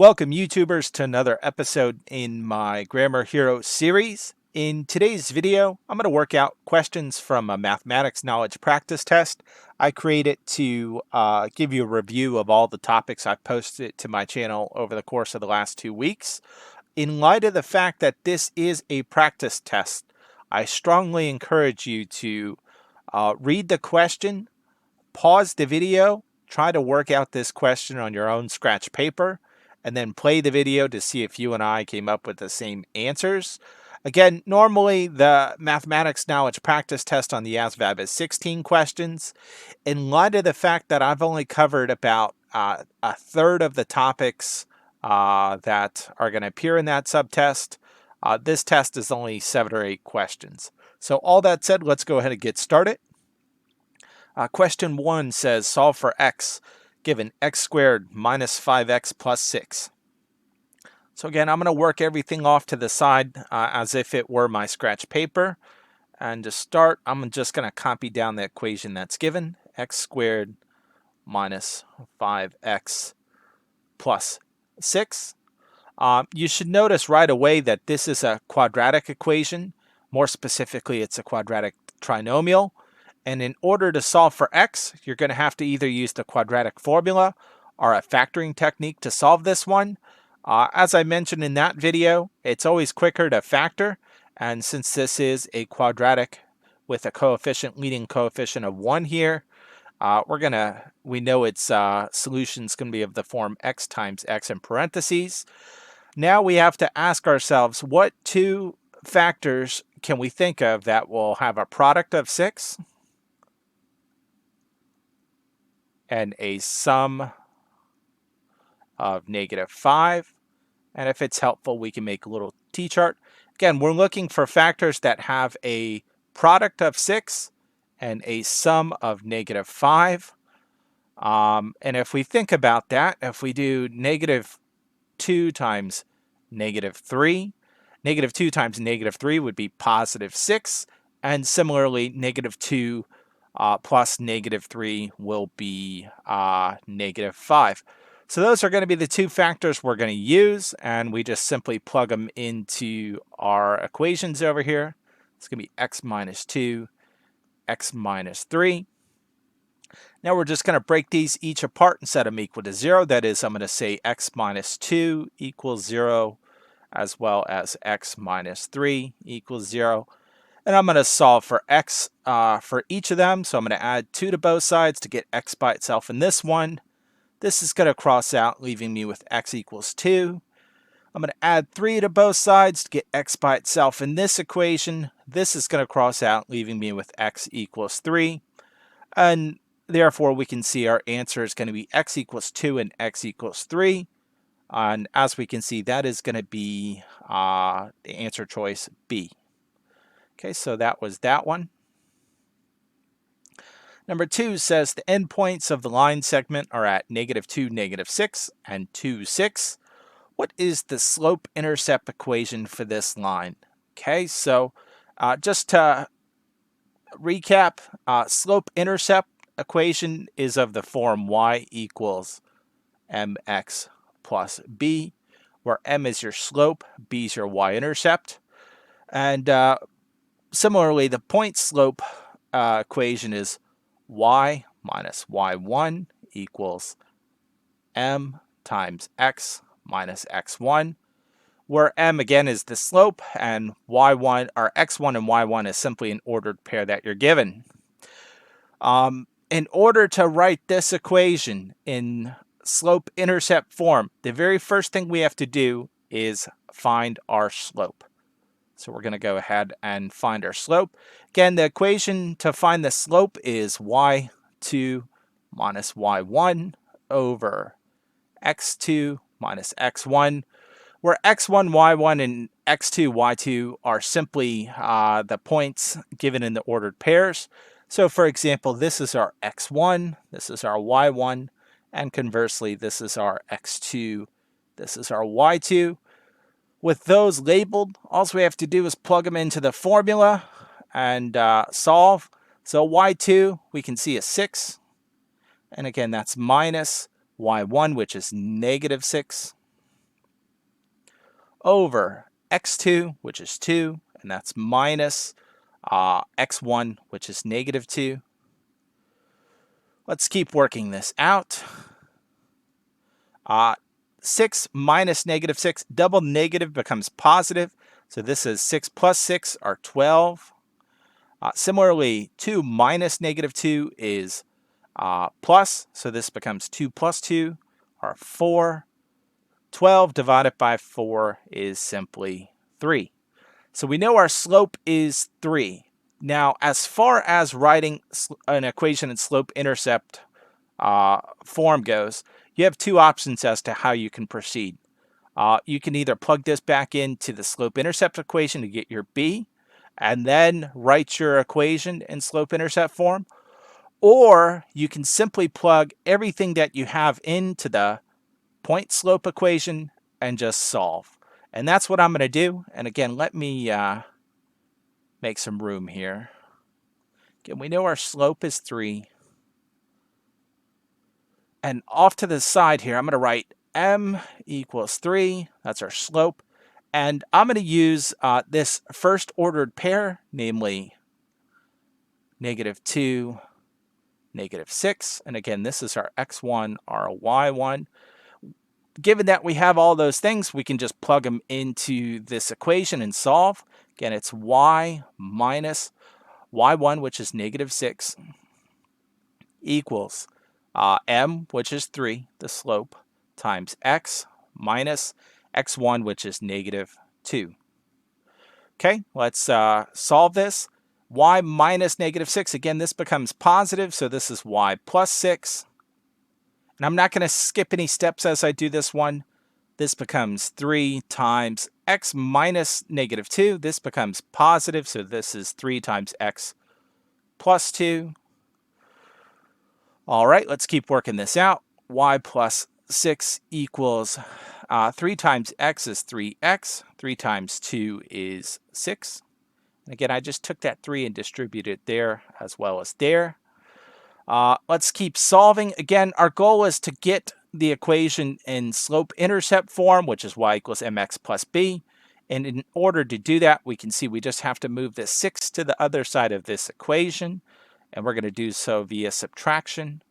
Welcome YouTubers to another episode in my Grammar Hero series. In today's video, I'm going to work out questions from a mathematics knowledge practice test. I created to give you a review of all the topics I've posted to my channel over the course of the last 2 weeks. In light of the fact that this is a practice test, I strongly encourage you to read the question, pause the video, try to work out this question on your own scratch paper, and then play the video to see if you and I came up with the same answers. Again, normally the mathematics knowledge practice test on the ASVAB is 16 questions. In light of the fact that I've only covered about a third of the topics that are going to appear in that subtest, this test is only 7 or 8 questions. So all that said, let's go ahead and get started. Question 1 says, solve for x given x squared minus 5x plus 6. So again, I'm going to work everything off to the side as if it were my scratch paper. And to start, I'm just going to copy down the equation that's given, x squared minus 5x plus 6. You should notice right away that this is a quadratic equation. More specifically, it's a quadratic trinomial. And in order to solve for x, you're going to have to either use the quadratic formula or a factoring technique to solve this one. As I mentioned in that video, it's always quicker to factor. And since this is a quadratic with a leading coefficient of 1 here, we know its solution is going to be of the form x times x in parentheses. Now we have to ask ourselves, what two factors can we think of that will have a product of 6? And a sum of negative 5. And if it's helpful, we can make a little t-chart. Again, we're looking for factors that have a product of 6 and a sum of negative 5. And if we think about that, if we do negative 2 times negative 3, negative 2 times negative 3 would be positive 6. And similarly, negative 2 plus negative 3 will be negative 5. So those are going to be the two factors we're going to use, and we just simply plug them into our equations over here. It's going to be x minus 2, x minus 3. Now we're just going to break these each apart and set them equal to 0. That is, I'm going to say x minus 2 equals 0, as well as x minus 3 equals 0. And I'm going to solve for x for each of them. So I'm going to add 2 to both sides to get x by itself in this one. This is going to cross out, leaving me with x equals 2. I'm going to add 3 to both sides to get x by itself in this equation. This is going to cross out, leaving me with x equals 3. And therefore, we can see our answer is going to be x equals 2 and x equals 3. And as we can see, that is going to be the answer choice B. Okay, so that was that one. Number 2 says the endpoints of the line segment are at negative 2, negative 6, and 2, 6. What is the slope-intercept equation for this line? Okay, so just to recap, slope-intercept equation is of the form y equals mx plus b, where m is your slope, b is your y-intercept. And similarly, the point slope equation is y minus y1 equals m times x minus x1, where m again is the slope and y1 or x1 and y1 is simply an ordered pair that you're given. In order to write this equation in slope-intercept form, the very first thing we have to do is find our slope. So we're going to go ahead and find our slope. Again, the equation to find the slope is y2 minus y1 over x2 minus x1, where x1, y1, and x2, y2 are simply the points given in the ordered pairs. So for example, this is our x1, this is our y1, and conversely, this is our x2, this is our y2. With those labeled, all we have to do is plug them into the formula and solve. So y2, we can see is 6. And again, that's minus y1, which is negative 6. over x2, which is 2, and that's minus x1, which is negative 2. Let's keep working this out. 6 minus negative 6, double negative becomes positive. So this is 6 plus 6 are 12. Similarly, 2 minus negative 2 is plus. So this becomes 2 plus 2 are 4. 12 divided by 4 is simply 3. So we know our slope is 3. Now, as far as writing an equation in slope-intercept form goes, you have two options as to how you can proceed. You can either plug this back into the slope-intercept equation to get your b, and then write your equation in slope-intercept form, or you can simply plug everything that you have into the point-slope equation and just solve. And that's what I'm going to do. And again, let me make some room here. Again, we know our slope is 3. And off to the side here, I'm going to write m equals 3. That's our slope. And I'm going to use this first ordered pair, namely negative 2, negative 6. And again, this is our x1, our y1. Given that we have all those things, we can just plug them into this equation and solve. Again, it's y minus y1, which is negative 6, equals m, which is 3, the slope, times x minus x1, which is negative 2. Okay, let's solve this. Y minus negative 6, again, this becomes positive, so this is y plus 6. And I'm not going to skip any steps as I do this one. This becomes 3 times x minus negative 2. This becomes positive, so this is 3 times x plus 2. All right, let's keep working this out. Y plus 6 equals 3 times x is 3x. 3 times 2 is 6. And again, I just took that 3 and distributed it there as well as there. Let's keep solving. Again, our goal is to get the equation in slope-intercept form, which is y equals mx plus b. And in order to do that, we can see we just have to move this 6 to the other side of this equation. And we're going to do so via subtraction.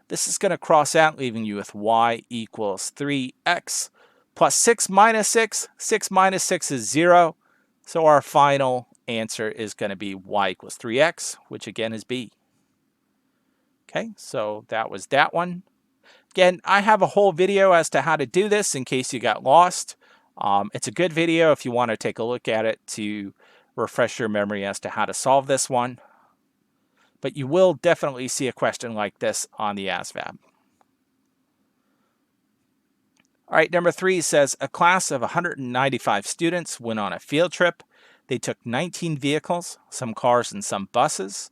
This is going to cross out, leaving you with y equals 3x plus 6 minus 6. 6 minus 6 is 0. So our final answer is going to be y equals 3x, which again is b. Okay, so that was that one. Again, I have a whole video as to how to do this in case you got lost. It's a good video if you want to take a look at it to refresh your memory as to how to solve this one. But you will definitely see a question like this on the ASVAB. All right, number 3 says, a class of 195 students went on a field trip. They took 19 vehicles, some cars and some buses.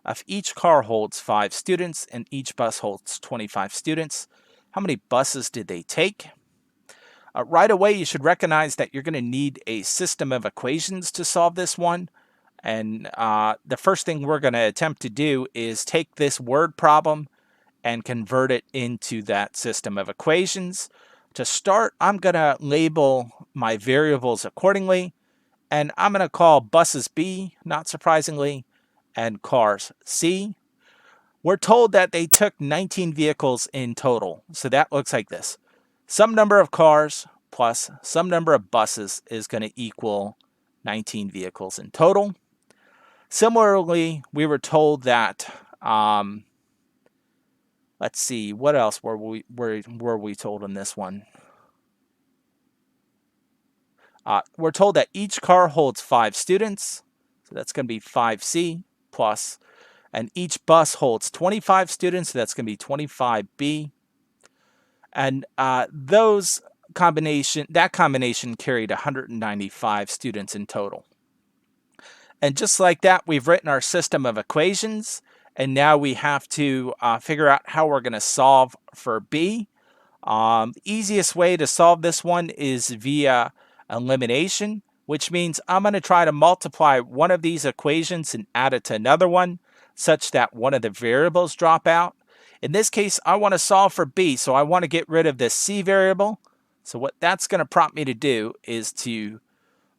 If each car holds 5 students and each bus holds 25 students, how many buses did they take? Right away, you should recognize that you're going to need a system of equations to solve this one. And the first thing we're going to attempt to do is take this word problem and convert it into that system of equations. To start, I'm going to label my variables accordingly. And I'm going to call buses B, not surprisingly, and cars C. We're told that they took 19 vehicles in total. So that looks like this. Some number of cars plus some number of buses is going to equal 19 vehicles in total. Similarly, we were told that, let's see, what else were we told in this one? We're told that each car holds 5 students. So that's going to be 5C plus, and each bus holds 25 students. So that's going to be 25B. And that combination carried 195 students in total. And just like that, we've written our system of equations. And now we have to figure out how we're going to solve for B. The easiest way to solve this one is via elimination, which means I'm going to try to multiply one of these equations and add it to another one, such that one of the variables drop out. In this case, I want to solve for B, so I want to get rid of this C variable. So what that's going to prompt me to do is to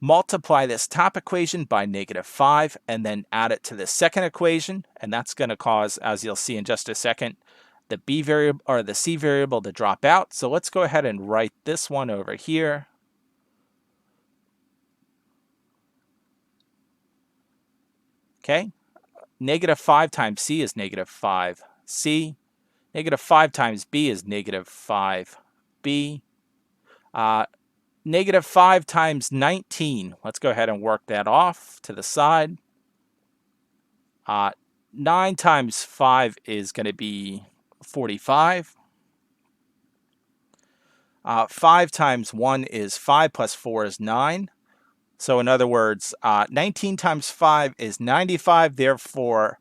multiply this top equation by -5 and then add it to the second equation, and that's going to cause, as you'll see in just a second, the b variable or the c variable to drop out. So let's go ahead and write this one over here. Okay, -5 times c is -5c. -5 times b is -5b. -5 times 19. Let's go ahead and work that off to the side. 9 times 5 is going to be 45. 5 times 1 is 5 plus 4 is 9. So in other words, 19 times 5 is 95. Therefore,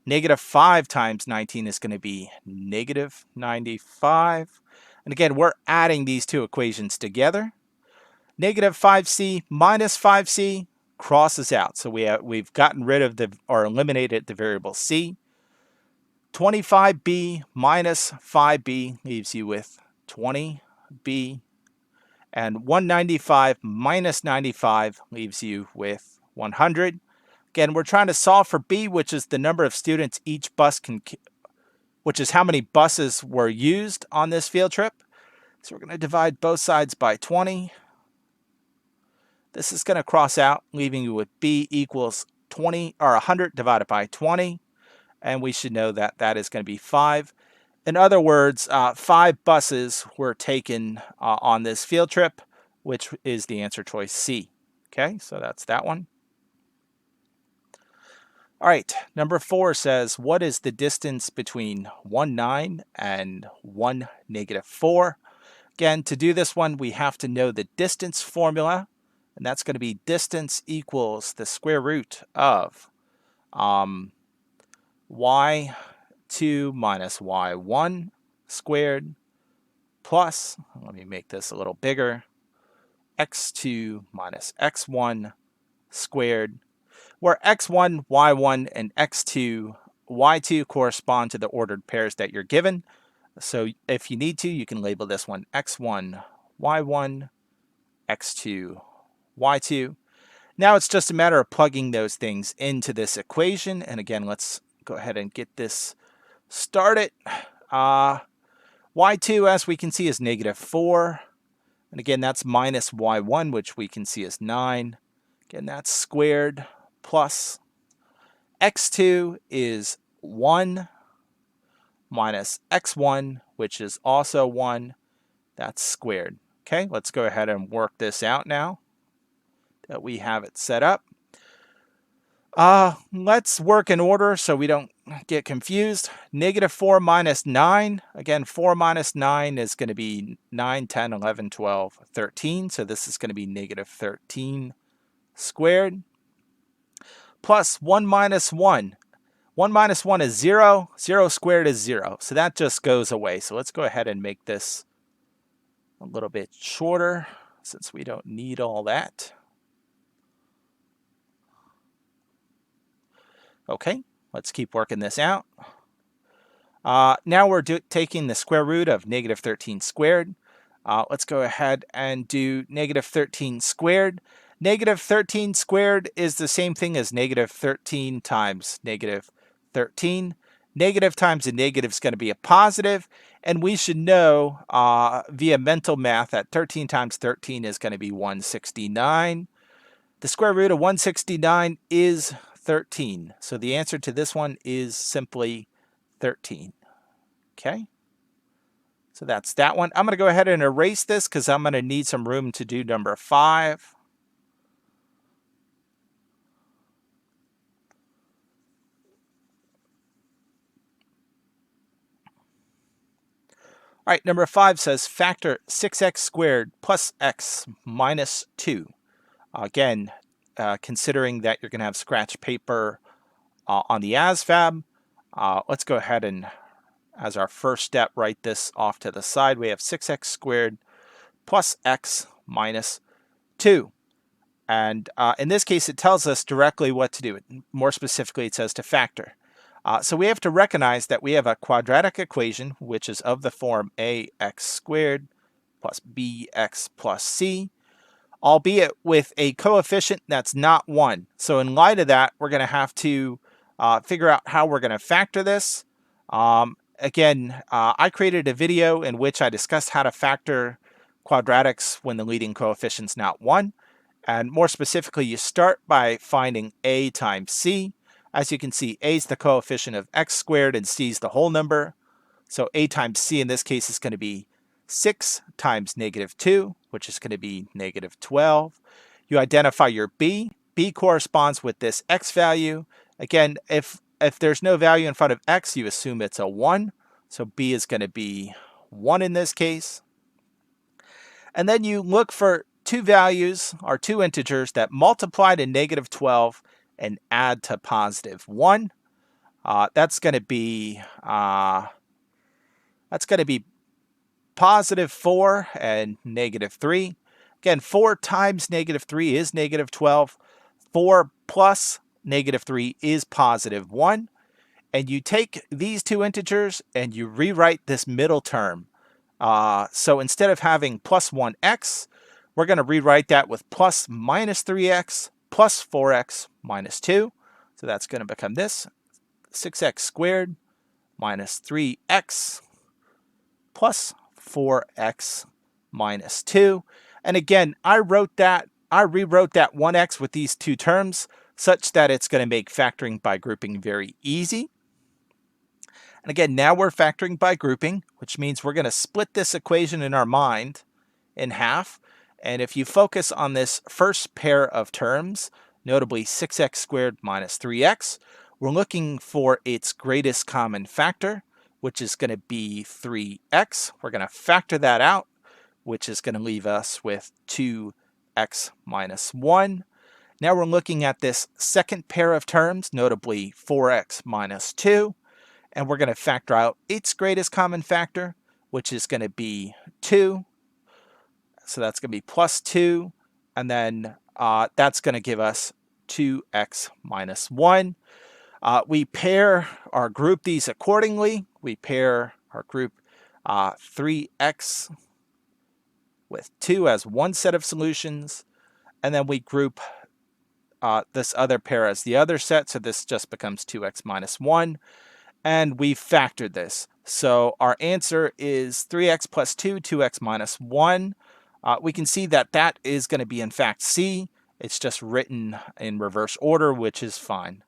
-5 times 19 is going to be -95. And again, we're adding these two equations together. -5c minus 5c crosses out. So we've gotten rid of or eliminated the variable c. 25b minus 5b leaves you with 20b. And 195 minus 95 leaves you with 100. Again, we're trying to solve for b, which is the number of students each bus which is how many buses were used on this field trip. So we're going to divide both sides by 20. This is going to cross out, leaving you with b equals 20 or 100 divided by 20. And we should know that that is going to be 5. In other words, 5 buses were taken on this field trip, which is the answer choice C. Okay, so that's that one. All right, number 4 says, what is the distance between 1, 9 and 1, -4? Again, to do this one, we have to know the distance formula, and that's going to be distance equals the square root of y2 minus y1 squared plus, let me make this a little bigger, x2 minus x1 squared, where x1, y1, and x2, y2 correspond to the ordered pairs that you're given. So if you need to, you can label this one x1, y1, x2, y2. Now it's just a matter of plugging those things into this equation. And again, let's go ahead and get this started. Y2, as we can see, is -4. And again, that's minus y1, which we can see is 9. Again, that's squared plus x2 is 1 minus x1, which is also 1. That's squared. Okay, let's go ahead and work this out now that we have it set up. Let's work in order so we don't get confused. -4 minus 9. Again, 4 minus 9 is going to be 9, 10, 11, 12, 13. So this is going to be -13 squared. Plus 1 minus 1. 1 minus 1 is 0. 0 squared is 0. So that just goes away. So let's go ahead and make this a little bit shorter since we don't need all that. Okay, let's keep working this out. Now we're taking the square root of -13 squared. Let's go ahead and do -13 squared. -13 squared is the same thing as -13 times -13. Negative times a negative is going to be a positive, and we should know via mental math that 13 times 13 is going to be 169. The square root of 169 is 13. So the answer to this one is simply 13. Okay, so that's that one. I'm going to go ahead and erase this because I'm going to need some room to do number 5. All right, number 5 says factor 6x squared plus x minus 2. Again, considering that you're going to have scratch paper on the ASVAB, let's go ahead and, as our first step, write this off to the side. We have 6x squared plus x minus 2. And in this case, it tells us directly what to do. More specifically, it says to factor. So we have to recognize that we have a quadratic equation, which is of the form ax squared plus bx plus c, albeit with a coefficient that's not 1. So in light of that, we're going to have to figure out how we're going to factor this. Again, I created a video in which I discussed how to factor quadratics when the leading coefficient's not 1. And more specifically, you start by finding a times c. As you can see, a is the coefficient of x squared and c is the whole number. So a times c in this case is going to be 6 times negative 2, which is going to be negative 12. You identify your b. B corresponds with this x value. Again, if there's no value in front of x, you assume it's a 1. So b is going to be 1 in this case. And then you look for two values, or two integers, that multiply to negative 12 and add to positive 1. That's going to be positive 4 and negative 3. Again, 4 times negative 3 is negative 12. 4 plus negative 3 is positive 1. And you take these two integers and you rewrite this middle term. So instead of having plus 1x, we're going to rewrite that with plus minus 3x plus 4x minus 2. So that's going to become this, 6x squared minus 3x plus 4x minus 2. And again, I rewrote that 1x with these two terms such that it's going to make factoring by grouping very easy. And again, now we're factoring by grouping, which means we're going to split this equation in our mind in half. And if you focus on this first pair of terms, notably 6x squared minus 3x, we're looking for its greatest common factor, which is going to be 3x. We're going to factor that out, which is going to leave us with 2x minus 1. Now we're looking at this second pair of terms, notably 4x minus 2. And we're going to factor out its greatest common factor, which is going to be 2. So that's going to be plus 2. And then that's going to give us 2x minus 1. We pair or group these accordingly. We pair or group 3x with 2 as one set of solutions. And then we group this other pair as the other set. So this just becomes 2x minus 1. And we factored this. So our answer is 3x plus 2, 2x minus 1. We can see that that is going to be, in fact, C. It's just written in reverse order, which is fine.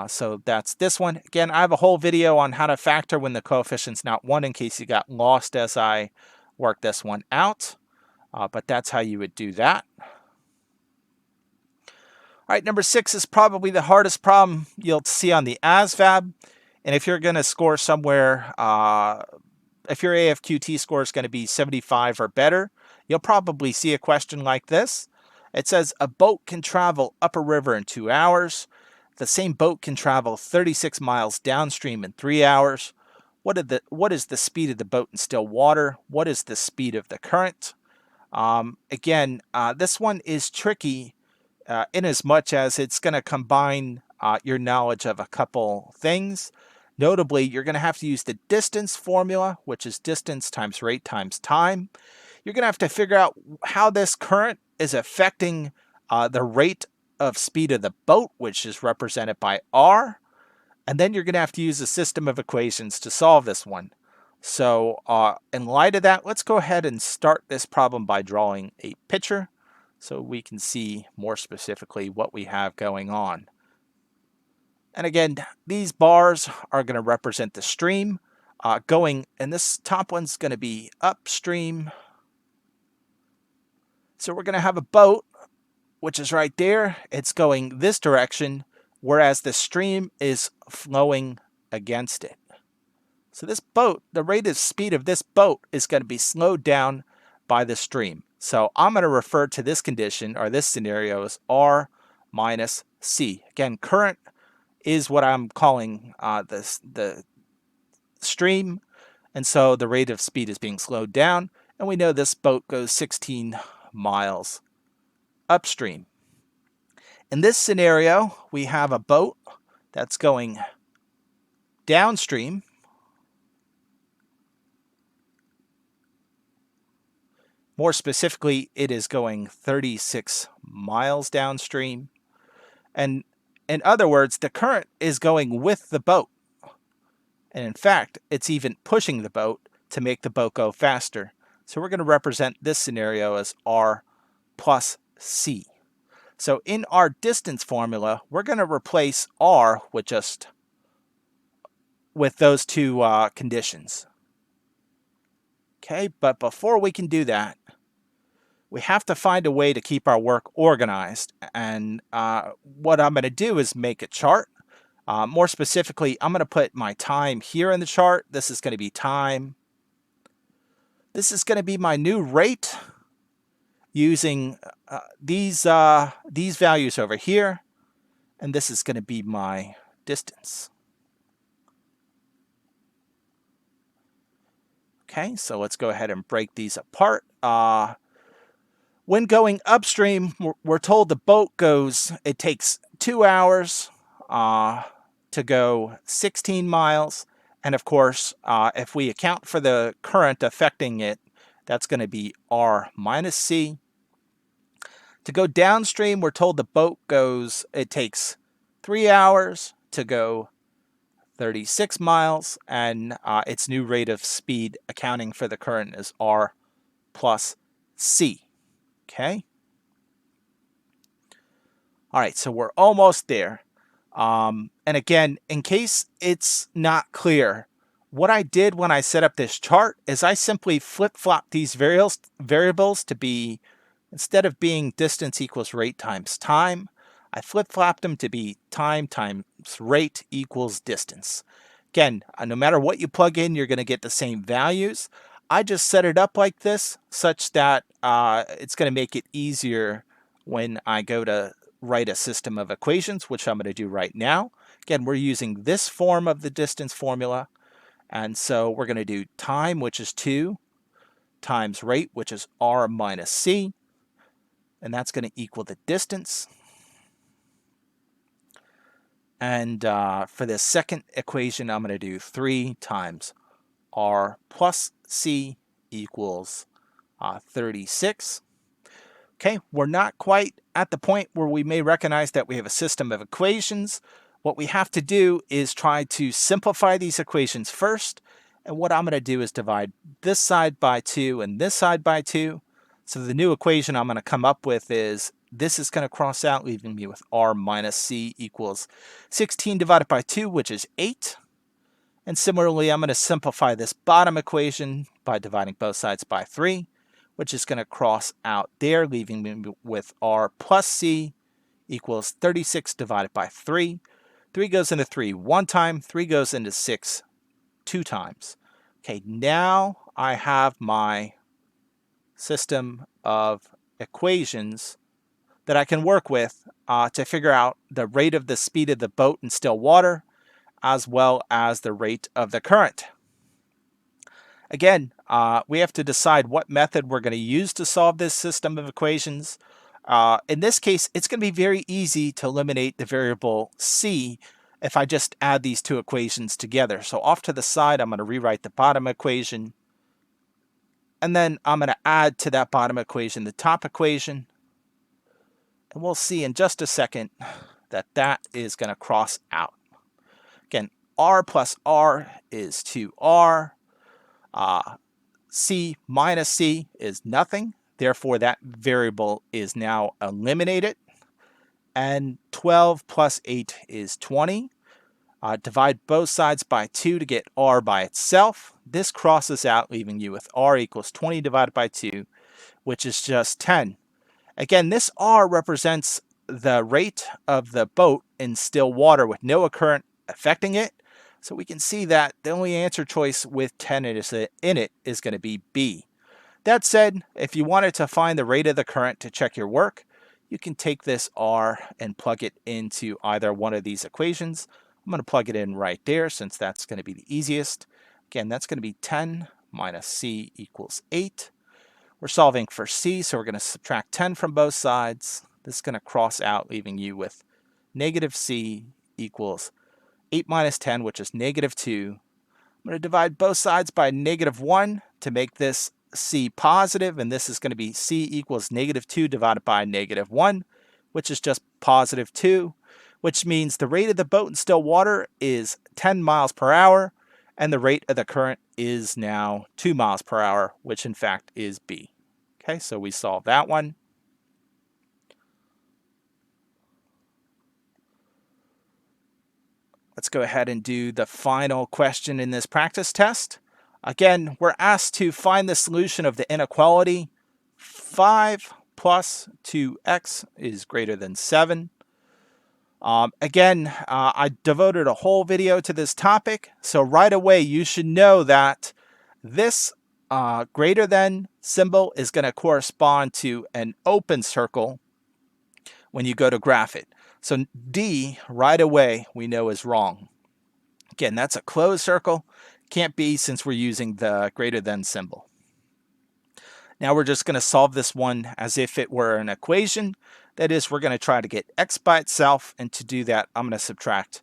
So that's this one. Again, I have a whole video on how to factor when the coefficient's not 1 in case you got lost as I work this one out. But that's how you would do that. All right, number 6 is probably the hardest problem you'll see on the ASVAB. And if you're going to score somewhere, if your AFQT score is going to be 75 or better, you'll probably see a question like this. It says, a boat can travel up a river in 2 hours. The same boat can travel 36 miles downstream in 3 hours. What is the speed of the boat in still water? What is the speed of the current? Again, this one is tricky in as much as it's going to combine your knowledge of a couple things. Notably, you're going to have to use the distance formula, which is distance times rate times time. You're going to have to figure out how this current is affecting the rate of speed of the boat, which is represented by R. And then you're going to have to use a system of equations to solve this one. So in light of that, let's go ahead and start this problem by drawing a picture so we can see more specifically what we have going on. And again, these bars are going to represent the stream going, and this top one's going to be upstream. So we're going to have a boat, which is right there. It's going this direction, whereas the stream is flowing against it. So this boat, the rate of speed of this boat is going to be slowed down by the stream. So I'm going to refer to this condition, or this scenario, as R minus C. Again, current is what I'm calling the stream, and so the rate of speed is being slowed down, and we know this boat goes 16 miles upstream. In this scenario, we have a boat that's going downstream, More specifically, it is going 36 miles downstream. And in other words, the current is going with the boat. And in fact, it's even pushing the boat to make the boat go faster. So we're going to represent this scenario as R plus C. So in our distance formula, we're going to replace R with those two conditions. Okay, but before we can do that, we have to find a way to keep our work organized. And what I'm going to do is make a chart. More specifically, I'm going to put my time here in the chart. This is going to be time. This is going to be my new rate using these values over here. And this is going to be my distance. Okay, so let's go ahead and break these apart. When going upstream, we're told the boat it takes 2 hours to go 16 miles. And of course, if we account for the current affecting it, that's going to be R minus C. To go downstream, we're told the boat it takes 3 hours to go 36 miles, and its new rate of speed accounting for the current is R plus C. Okay. All right, so we're almost there. And again, in case it's not clear, what I did when I set up this chart is I simply flip-flopped these variables to be, instead of being distance equals rate times time, I flip-flopped them to be time times rate equals distance. Again, no matter what you plug in, you're going to get the same values. I just set it up like this such that it's going to make it easier when I go to write a system of equations, which I'm going to do right now. Again, we're using this form of the distance formula. And so we're going to do time, which is 2, times rate, which is R minus C. And that's going to equal the distance. And for the second equation, I'm going to do 3 times R plus C equals 36. Okay, we're not quite at the point where we may recognize that we have a system of equations. What we have to do is try to simplify these equations first. And what I'm going to do is divide this side by 2 and this side by 2. So the new equation I'm going to come up with is this is going to cross out, leaving me with R minus C equals 16 divided by 2, which is 8. And similarly, I'm going to simplify this bottom equation by dividing both sides by 3, which is going to cross out there, leaving me with R plus C equals 36 divided by 3. 3 goes into 3 one time, 3 goes into 6 2 times. Okay, now I have my system of equations that I can work with to figure out the rate of the speed of the boat in still water, as well as the rate of the current. Again, we have to decide what method we're going to use to solve this system of equations. In this case, it's going to be very easy to eliminate the variable c if I just add these two equations together. So off to the side, I'm going to rewrite the bottom equation. And then I'm going to add to that bottom equation the top equation. And we'll see in just a second that that is going to cross out. Again, r plus r is 2r. C minus c is nothing. Therefore, that variable is now eliminated. And 12 plus 8 is 20. Divide both sides by 2 to get r by itself. This crosses out, leaving you with r equals 20 divided by 2, which is just 10. Again, this r represents the rate of the boat in still water with no current affecting it. So we can see that the only answer choice with 10 in it is going to be B. That said, if you wanted to find the rate of the current to check your work, you can take this r and plug it into either one of these equations. I'm going to plug it in right there since that's going to be the easiest. Again, that's going to be 10 minus c equals 8. We're solving for c, so we're going to subtract 10 from both sides. This is going to cross out, leaving you with negative c equals 8 minus 10, which is negative 2. I'm going to divide both sides by negative 1 to make this C positive, and this is going to be C equals -2 divided by -1, which is just +2, which means the rate of the boat in still water is 10 miles per hour, and the rate of the current is now 2 miles per hour, which in fact is B. Okay, so we solved that one. Let's go ahead and do the final question in this practice test. Again, we're asked to find the solution of the inequality 5 plus 2x is greater than 7. Again, I devoted a whole video to this topic, so right away you should know that this greater than symbol is going to correspond to an open circle when you go to graph it. So D, right away, we know is wrong. Again, that's a closed circle. Can't be since we're using the greater than symbol. Now we're just going to solve this one as if it were an equation. That is, we're going to try to get x by itself, and to do that, I'm going to subtract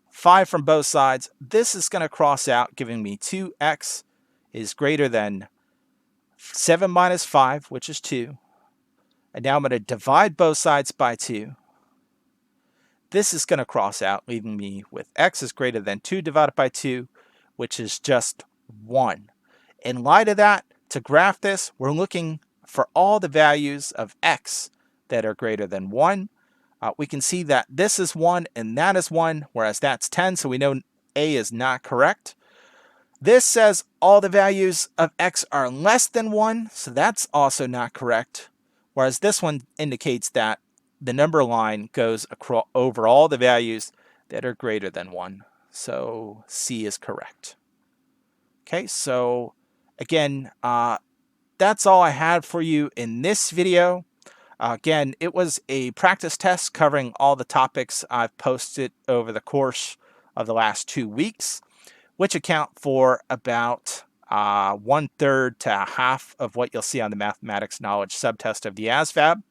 5 from both sides. This is going to cross out, giving me 2x is greater than 7 minus 5, which is 2. And now I'm going to divide both sides by 2. This is going to cross out, leaving me with x is greater than 2 divided by 2, which is just 1. In light of that, to graph this, we're looking for all the values of x that are greater than 1. We can see that this is 1 and that is 1, whereas that's 10, so we know A is not correct. This says all the values of x are less than 1, so that's also not correct, whereas this one indicates that the number line goes over all the values that are greater than 1. So C is correct. Okay, so again, that's all I had for you in this video. Again, it was a practice test covering all the topics I've posted over the course of the last 2 weeks, which account for about 1/3 to half of what you'll see on the mathematics knowledge subtest of the ASVAB.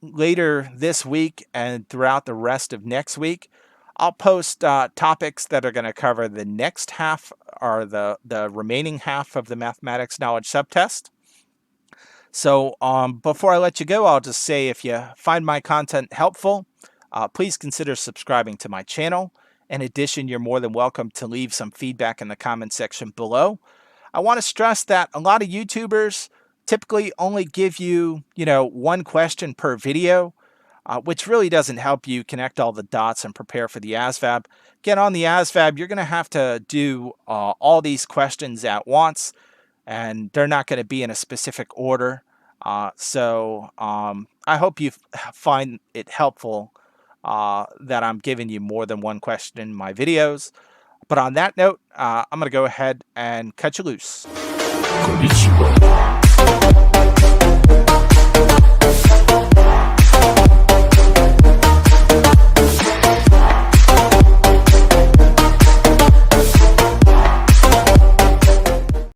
Later this week and throughout the rest of next week, I'll post topics that are going to cover the next half, or the remaining half of the mathematics knowledge subtest. So before I let you go, I'll just say, if you find my content helpful, please consider subscribing to my channel. In addition, you're more than welcome to leave some feedback in the comment section below. I want to stress that a lot of YouTubers typically only give you, one question per video, which really doesn't help you connect all the dots and prepare for the ASVAB. Again, on the ASVAB, you're going to have to do all these questions at once, and they're not going to be in a specific order. So I hope you find it helpful that I'm giving you more than one question in my videos. But on that note, I'm going to go ahead and cut you loose. Konnichiwa.